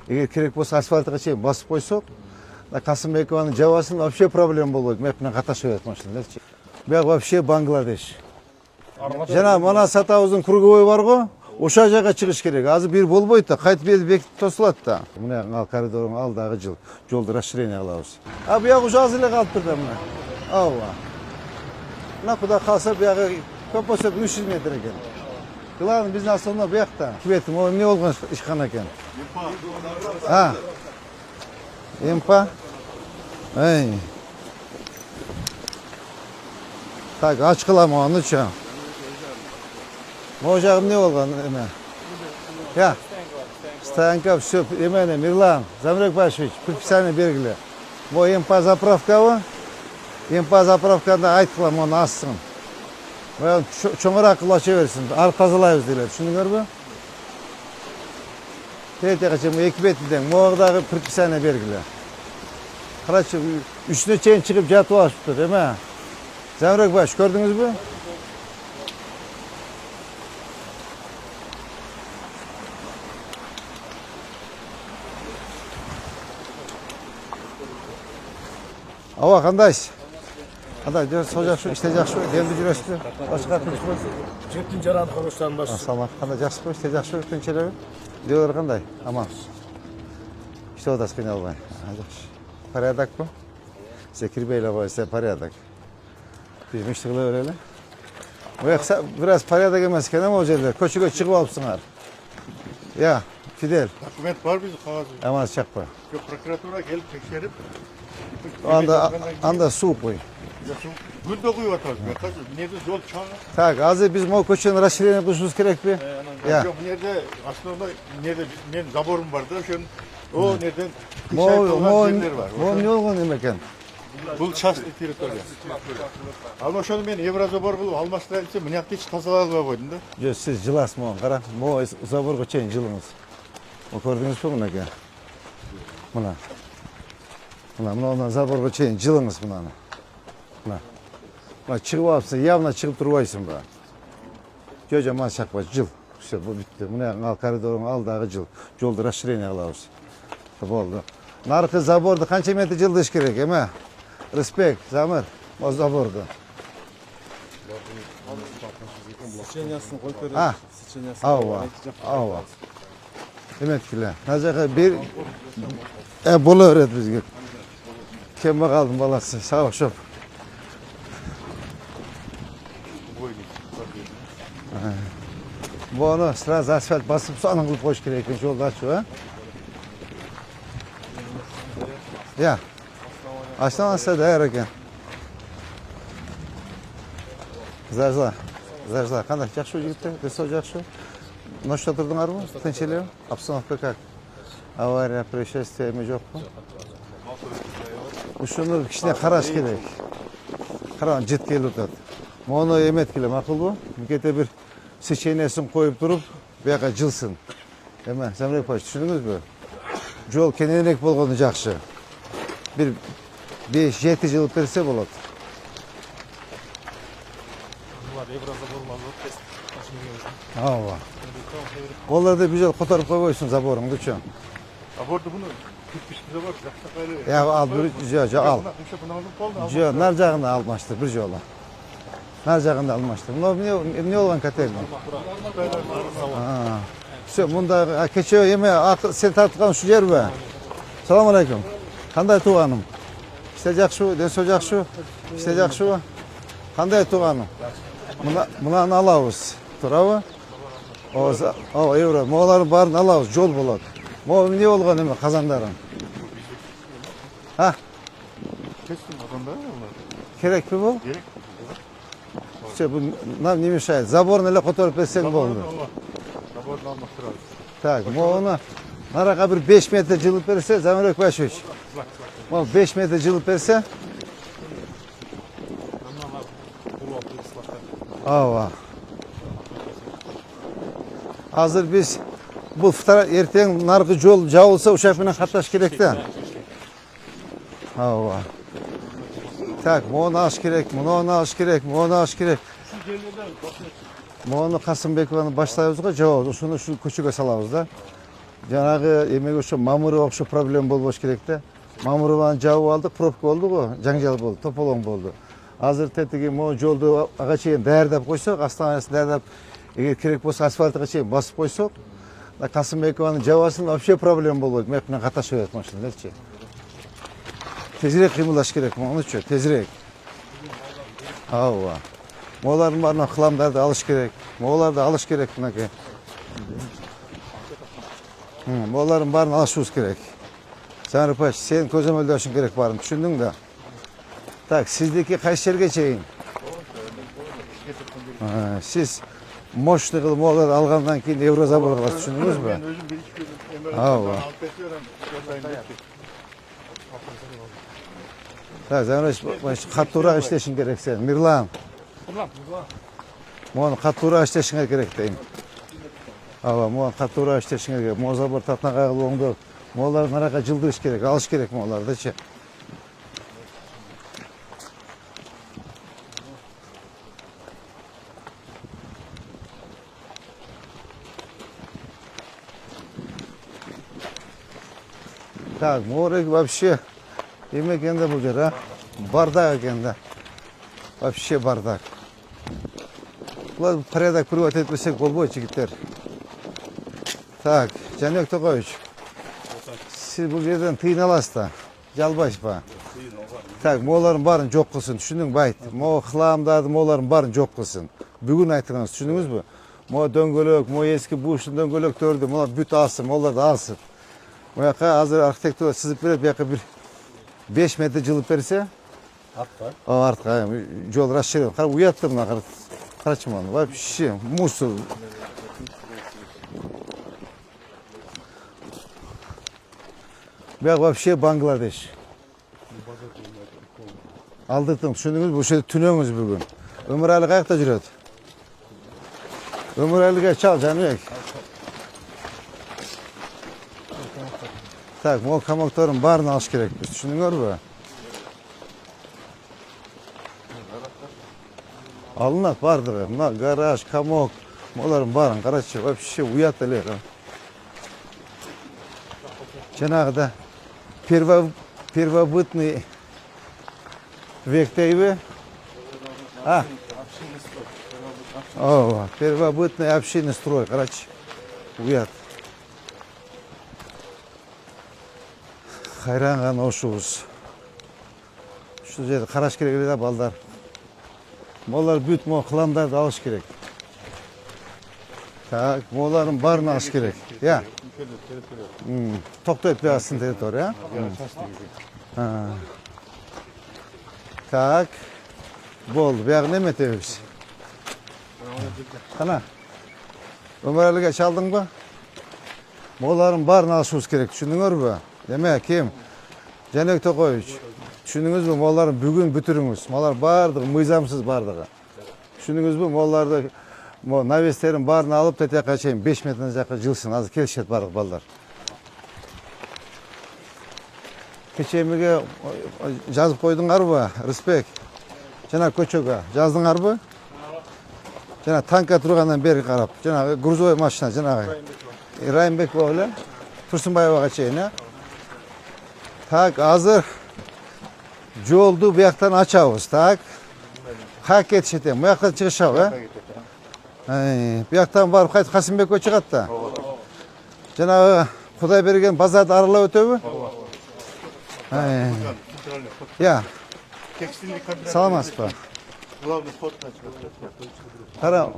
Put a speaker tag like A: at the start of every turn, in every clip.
A: Эгер керек болса асфальтқа чейин басып койсок, Касымбекованын жабасын вообще проблема болбойт. Меп менен каташып атат машиналарчы. Бияк вообще Бангладеш. Жана мана сатабыздын круговой бар го, ошол жака чыгыш керек. Азыр бир болбойт да, кайтып эл бекитип тосулат да. Мына ал коридордун алдагы жолду расширение кылабыз. Бияк уже азыр эле калыптыр да мына. Ооба. Мына куда калса биягы көп болсо 300 метр экен. Главный биздин основной биякта. Кибетим, о эмне болгон ишкана экен? Импа? Эй. Так, ачкылам анычы. Могу жагым эмне болгон эме? Я. Стоянка все, эмне Мирлан, Замирбек Башевич, предписание бергиле. Мо импа заправкабы? Импа заправкада айткылам onu ассın. Чоңураак кылып ача берсин. Ары тазалайбыз дейлер. Түшүндүңөрбү? Тетеге чейин 2 бетиден могдагы предписание бергиле. Карачы, үчүнө чейин чыгып жатып алышыптыр, эме? Замирбек Баш, көрдүңүзбү? Ава, кандайсыз? Кандай, сол жакшы, иште жакшы, демди жүрөсүзбү? Башка тынчпы?
B: Жептин жаран коруштан баш.
A: Саламат, кандай жакшыбы, иште жакшы, тынчелеби? Дилер кандай? Аман. Иштеп атасыз, кыйналбай. Жакшы. Порядокпу? Сиз кирбей эле койсо порядок. Биз мишти кыла берели. Буякса бир аз порядок эмес экен, могу жерде көчөгө чыгып алыпсыңар. Я, Фидель.
B: Документ бар биз кагаз.
A: Аман чакпы.
B: Жок, прокуратура келип текшерип.
A: Анда суу кой.
B: Гүлдө куюп атабыз. Казыр эмнеде жол чаңы?
A: Так, азыр биз могу көчөнү расширение кылышыбыз керекпи?
B: Жок, эмнеде основной эмнеде менин заборум бар да, ошон о нерден
A: Могу эмне болгон эме экен?
B: Бул частный территория. Ал ошону мен Еврозабор кылып алмаштыра десем, мынакты эч тазалай албай койдум да.
A: Жок, сиз жыласыз могу, кара. Могу заборго чейин жылыңыз. Көрдүңүзбү мынакей? Мына. Мына заборго чейин жылыңыз мынаны. Мына чыгып алыпсың, явно чыгып турбайсың ба. Жок, жаман чакпа, жыл. Все, бул бүттү. Мына ал коридордун алдагы жыл. Жолду расширение кылабыз. Болду. Наркы заборду канча метр жылдыш керек, эме? Респект, Замир, о заборду.
B: Сечениясын коюп берет. Сечениясын.
A: Ооба. Эметкиле. Мына жака бир боло берет бизге. Кембагалдын баласы, сау шоп. Буну сразу асфальт басып, сонун кылып коюш керек экен, жолду ачып, а? Я. Основанса даяр экен. Зажла. Кандай, жакшы жигиттер? Десо жакшы? Ночто турдуңарбы? Тынч элеби? Обстановка как? Авария, происшествие эме жокпу? Ушуну кичине караш керек. Караган жыт келип атат. Мону эметкиле макулбу? Бекете бир сеченесин коюп туруп, бияка жылсын. Эме, Замирбек Баш, түшүндүңүзбү? Жол кененирээк болгону жакшы. Bir 5-7 yıl berse bolot. Ооба. Оларды bir jol kotorup koyboysun zaborungdu-çu.
B: Заборду буну кирпичти забор жаксакайлы.
A: Ya al bir al. Жо, нар жагында алмаштыр bir жолу. Нар жагында алмаштыр. Мына эмне болгон котельня? Все, мында кече эме сен тарткан ушул жерби? Салам алейкум. Кандай тууганым? İşte жакшыбы, денсо жакшыбы? İşte жакшыбы? Кандай тууганым? Мынаны алабыз. Туурабы? О, евро. Могалардын баарын алабыз, жол болот. Могу эмне болгон эме казандарын?
B: Кестим адамдар алар.
A: Керекпи бул?
B: Керек.
A: Все, бул нам не мешает. Заборун эле которуп берсең болду.
B: Заборду алмаштырабыз.
A: Так, могуну нарага bir 5 метр жылып берсе, Замирбек Башевич. Могу 5 метр жылып берсе? Ооба. Азыр биз бул эртең наркы жол жабылса ушак менен катташ керек да. Ооба. Так, мону алыш керек, муну алыш керек, мону алыш керек. Мону Касымбекованы баштайбыз го, жок, ушуну ушу көчөгө салабыз да. Janagı emek ошо Мамырова окшо проблема болбош керек да. Мамырованы жабып алдык, пробка болду го, жаңжал болду, тополоң болду. Азыр тетиги могу жолду ага чейин даярдап койсок, астанасын даярдап, эгер керек болсо асфальтка чейин басып койсок, Касымбекованын жабасын вообще проблема болбойт. Мек менен каташып берет машиналарчы. Тезирээк кыймылдаш керек монучу, тезирээк. Ооба. Молардын баарына кыламдарды алыш керек. Моларды алыш керек мынакей. Молардын баарын алышыбыз керек. Санрыпач, сен көзөмөлдөшүң керек баарын, түшүндүң да? Так, сиздики кайсы жерге чейин? Сиз мощный кылып моларды алгандан кийин Еврозаборго барасыз, түшүндүңүзбү?
B: Мен өзüm bir iki gün
A: Ооба.
B: alıp getiriyorum.
A: Так, Занрыпач, каттуураак иштешиң керек сен. Мирлан. Мону каттуураак иштешиңер керек дейм. Ооба, мону каттуураак иштешиңер керек. Могу забор татына кагылып оңдоп, моларды наракка жылдырыш керек, алыш керек молардычы. Так, морек вообще эме экен да бул жер, а? Бардак экен да. Вообще бардак. Булар порядок приводить этпесек болбойт, жигиттер. Так, Жанбек Токоевич. Сиз бул жерден тыйын аласыз да. Жалбайсыз ба? Так, молардын баарын жок кылсын, түшүндүңбү айт. Могу хыламдарды молардын баарын жок кылсын. Бүгүн айтыңыз, түшүндүңүзбү? Могу дөңгөлөк, могу эски буштун дөңгөлөктөрдү молар бүт алсын, моларды алсын. Буяка азыр архитектура сызып берет, буяка бир 5 метр жылып берсе,
B: Артка.
A: артка жол расширен. Кара уятты мына, карачы муну. Вообще мусор. Буяк вообще Бангладеш. Алдырдым, түшүндүңүзбү? Ошо жерде түнөңүз бүгүн. Өмүрали каякта жүрөт? Өмүралиге чал, Жанбек. Так, могу комоктордун баарын алыш керекпиз, түшүндүңөрбү? Алынат бардыгы. Мына гараж, комок, молардын баарын карачы, вообще уят эле. Жанагыда первобытный век дейби? Ооба, первобытный общинный строй, карачы. Уят. Кайран гана ошубуз. Ушул жерди караш керек эле да балдар. Молар бүт могу кыламдарды алыш керек. Так, молардын баарын алыш керек. Я. Токтойт биясын территория. Так. Болду, биягы неметебиз? Кана. Өмүралиге чалдыңбы? Молардын баарын алышыбыз керек, түшүндүңөрбү? Демек, ким? Жанбек Токоевич. Түшүндүңүзбү? Моларды бүгүн бүтүрүңүз. Молар бардыгы мыйзамсыз бардыгы. Түшүндүңүзбү? Моларды навестерин баарын алып тетияка чейин 5 метрден жакка жылсын. Азыр келишет бардык балдар. Кечемиге жазып койдуңарбы, Рыспек? Жана көчөгө жаздыңарбы? Жана танка тургандан бери карап, жана грузовой машина, жана Райымбекова эле Турсунбаевага чейин, э? Так, азыр жолду бияктан ачабыз, так? Каяк кетишет эми? Буяктан чыгышабы, э? Бияктан барып кайтып Касымбекке чыгат да. Жанагы Кудай берген базарды аралап өтөбү? Я. Саламатсызбы?
B: Главный вход на
A: Кара.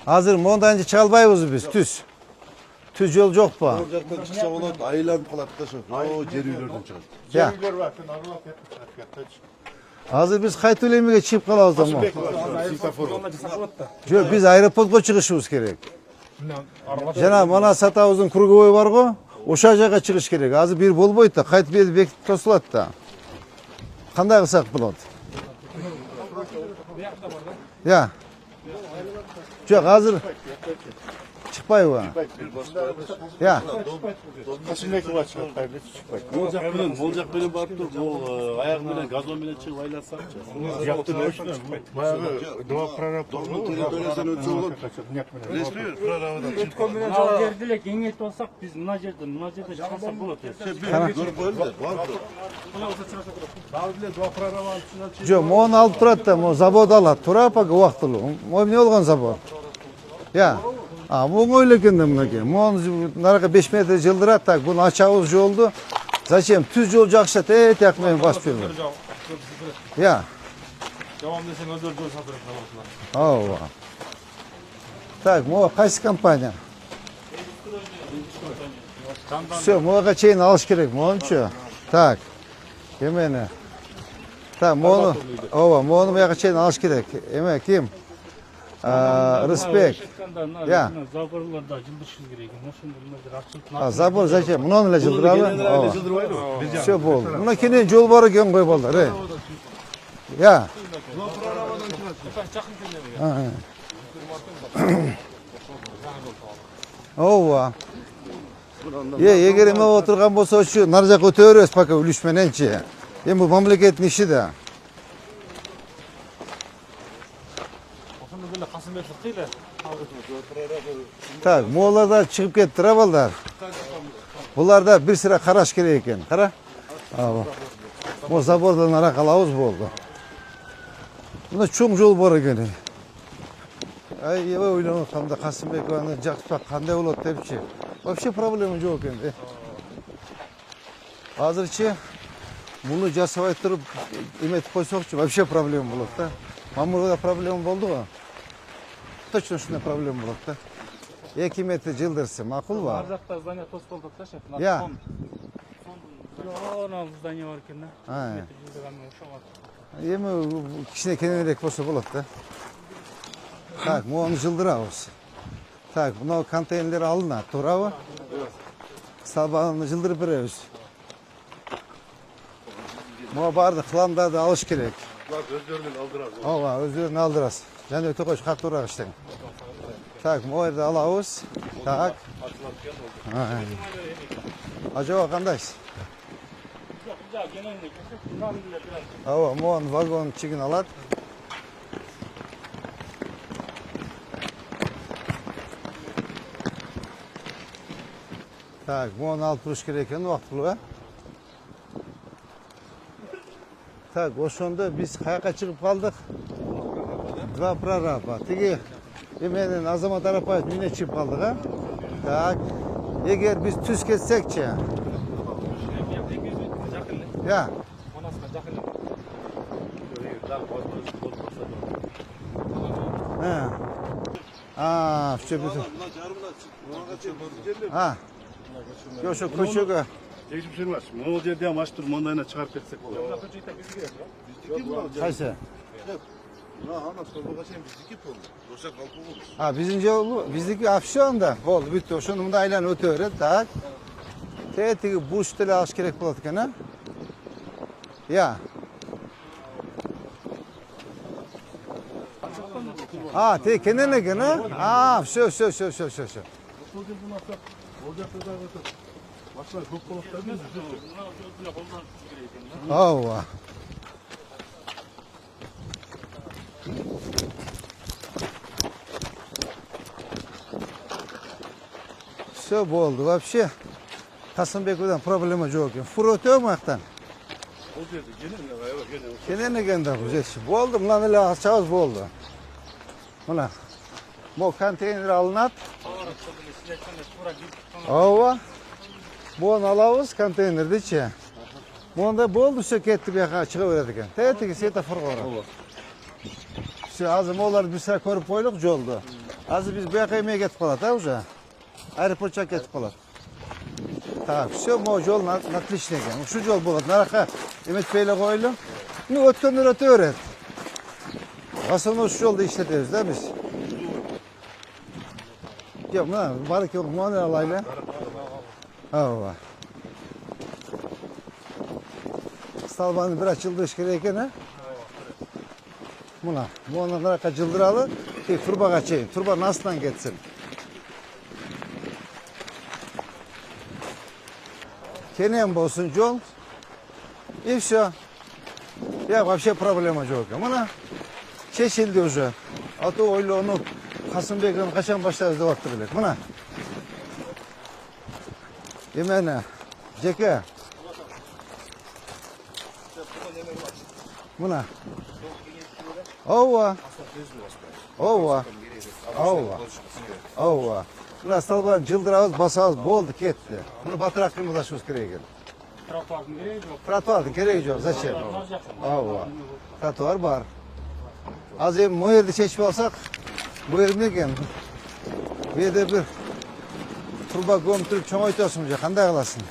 A: Азыр мондан чыга албайбыз биз, түз. Түз жол жокпу?
C: Ол жақтан шықса болады, айланып қалады да сол. О, жер үйлерден шығады.
A: Я.
B: Evler var, sen aralap yatmışlar.
A: Азыр биз кайтып эле эмеге чыгып калабыз да?
B: Светофор.
A: Жок, биз аэропортко чыгышыбыз керек. Жана мана сатабыздын круговой бар го, ошол жака чыгыш керек. Азыр бир болбойт да, кайтып бери бекитип тосулат да. Кандай кылсак болот? Я. Жок, азыр чыкпай çıkpayбы? Ya.
B: Kasım'daki var çıkar. Çıkmayın.
C: Болжақ менен барып тур, бул аяк менен газон менен чыгып айласакчы.
B: Yaptı ne olsun çıkmayın. Bayağı dua prorab.
C: Төрөсөн өтсө болот. Билесизби, прорабыдан чыгып.
D: Мына жерде эле кеңейтип алсак, биз мына жерде чыгасак болот.
C: Көрүп коелу да, бар тур. Дагы биле два прорабанын ичинен чыгып.
A: Жо, моны алып турат да, мо завод алат. Тура пока убактылуу. Мо эмне болгон завод? Ya. Bu öyle eкен мынакей. Мону нарага 5 метр жылдырат, так, буну ачабыз жолду. Зачем? Түз жол жакшат, тияк менен басып бербей. Ya.
D: Жабам десең өздөрү жол сатып
A: Ооба. Так, могу кайсы компания? Все, могуга чейин алыш керек, мончу. Так. Эмени. Так, мону, мону буяка чейин алыш керек. Эме ким? Респект. Ya.
D: Заборларда жылдырышыбыз керек экен. Ошондо мына жер ачылып.
A: Забор зачем? Муну эле жылдыралы.
C: Жылдырбайбы?
A: Все болду. Мына кенен жол бар экен кой балдар, Ya. Ооба. Эгер эме отурган болсо ушу нар жака өтө беребиз пока үлүш мененчи. Эми бул мамлекеттин иши да.
D: Ошондо деле Касымбектик дейли.
A: Так, могулар да чыгып кетти, балдар. Булар да бир сыра караш керек экен. Кара. Ооба. Мо забордон ара калабыз болду. Мына чоң жол бар экен. Аябай ойлонуп атам да Касымбекованы жакпак кандай болот депчи. Вообще проблема жок экен. Азырчы муну жасабай туруп эметип койсокчу вообще проблема болот да. Мамурда проблема болду го. Точно ушундай проблема болот да. 2 метр жылдырсы макулбу?
D: Ар жакта здание тоскоолдуп да, шеф.
A: Я.
D: Ана здание бар экен да. Метр жылдырганын ошого.
A: Эми кичине кененирээк болсо болот да. Так, мону жылдырабыз. Так, мына контейнерлер алынат, туурабы? Столбаны жылдырып беребиз. Мына баардык хламдарды алыш керек.
C: Өздөрүнөн алдырат.
A: Ооба, өздөрүн алдырасыз. Жана өтө коюш катуураак иштең. Так, могу жерде алабыз. Так. Ажаба кандайсыз? Ооба, могу вагон чигин алат. Так, могу алып туруш керек экен убактылуу, Так, ошондо биз каяка чыгып калдык? Два прораба. Тиги эменин Азамат Арапаев үйүнө чыгып калдык, Так. Эгер биз түз кетсекчи? Я. Все бүтүн. Ошо көчөгө.
C: Ешіп жүрмәс. Ол жерде маштыр маңдайына шығарып кетсек болады.
A: Кайсы?
C: Ана столбага чейин биздики болду. Ошо калпы болду.
A: Биздин жол, биздики все анда. Болду, бүттү. Ошону мындай айланып өтө берет, так. Тиги буш деле алыш керек болот экен, Я. Тиги кенен экен, все.
C: Ол жерден алсак, ол жакта дагы машина көп болот да биз.
A: Ооба. Все болду. Вообще Касымбековдон проблема жок экен. Фура өтөбү мактан?
C: Ол жерде кенен
A: Кенен экен да жетиши. Болду, мына эле ачабыз болду. Мына. Мо контейнер алынат. Ооба. Буну алабыз контейнердичи. Монда болду, все кетти бияка чыга берет экен. Тиги светофор бар. Все, азыр могуларды бир сыра көрүп койлук жолду. Азыр биз бияка эмеге кетип калат, уже. Аэропортка кетип калат. Так, все, могу жол отличный экен. Ушу жол болот. Нарака эметпей эле койлу. Өткөндөр өтө берет. Основной ушу жолду иштетебиз да биз. Жок, мына бар экен, муну алайлы. Ооба. Столбаны бир жылдырыш керек экен, Мына, муну нарака жылдыралы, турбага чейин, турбанын астынан кетсин. Kenem bolsun yol. И все. Ya вообще проблема yok. Mana çeşildi уже. Ata oylu onu Kasımбек'in kaçan başlarız da vakti bilek. Mana. Yemene. Jeke. Mana. Ova. Ova. Ova. Ova. Buna salban cıldırağız basağız boldu ketdi. Bunu batırak kıyımdaşımız kerek.
D: Trotuardın gereği yok.
A: Trotuardın kerek yok. Zачем?
D: Var жақын.
A: Ova. Trotuar var. Az hem bu yerdi çeşme alsak bu yerim eken. Bu yerde bir turba gömtürüp çoğaytıyorsun. Qanday kılasın?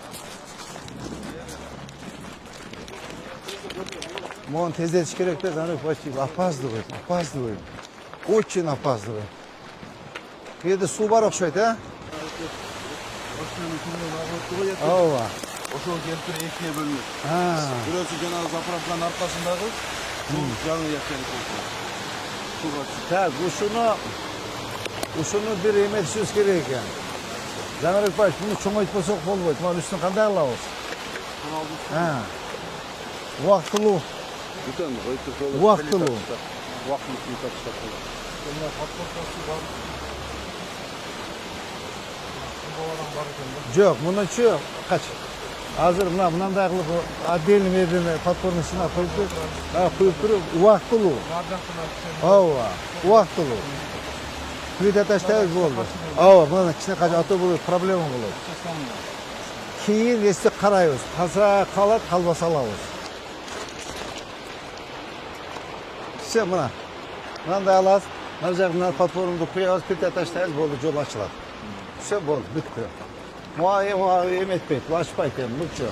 A: Mon tezletiş керек de zannet почти опаздывает. Опаздывает. Очень опаздывает. Bu yerde su var okşaydı ha? Ova.
C: Ошол кемпир экиге бөлүнөт.
A: Ha.
C: Бирөөсү жанагы заправканын аркасындагы жаңы яктан суга
A: Так, ушуну bir emetsiz керек ekan. Жанарбек Баевич, bunu çoğaytmasak болбойт. Mana üstüne qanday qilamiz? Ha. Vaqtlı.
C: бүтөн койтуп
A: Vaqtlı.
C: убактын үстүнө таштап коёт.
A: Жоқ, мұнынчы қач. Азыр мынандай қылып отдельный мердеме подпорныйсына қойып тұрып, уақытылы. Ава, уақытылы. Күйде таштайыз болды. Ава, мына кішіне қач аты болады, проблема болады. Кейін есте қарайыз. Қалса қалады, қалбаса алабыз. Все, мына. Мынандай аласыз. Мына жағынан подпорынды құяғыз, күйде таштайыз болды, жол açılады. Все болды, бітті. Muayene etmeyip, bulaşmayın, mıkçı.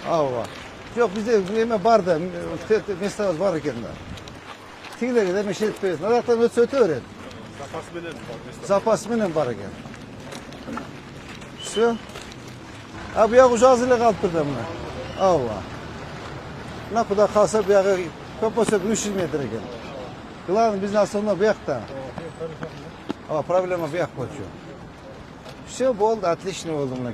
A: Ava. Yok bizde yeme var da, mesleğimiz var iken de. Tiğleri de meşe etmeyiz. Zaten öte öğren. Zapas menen var iken. Все. Abi ya ucu ağzıyla kalıp da buna. Ava. Ne kadar kalsa bir yağı, köpüsü 300 metre iken. Главное, biz nasıl ona bir yakta. А проблема в яхпочу. Все было, отлично было,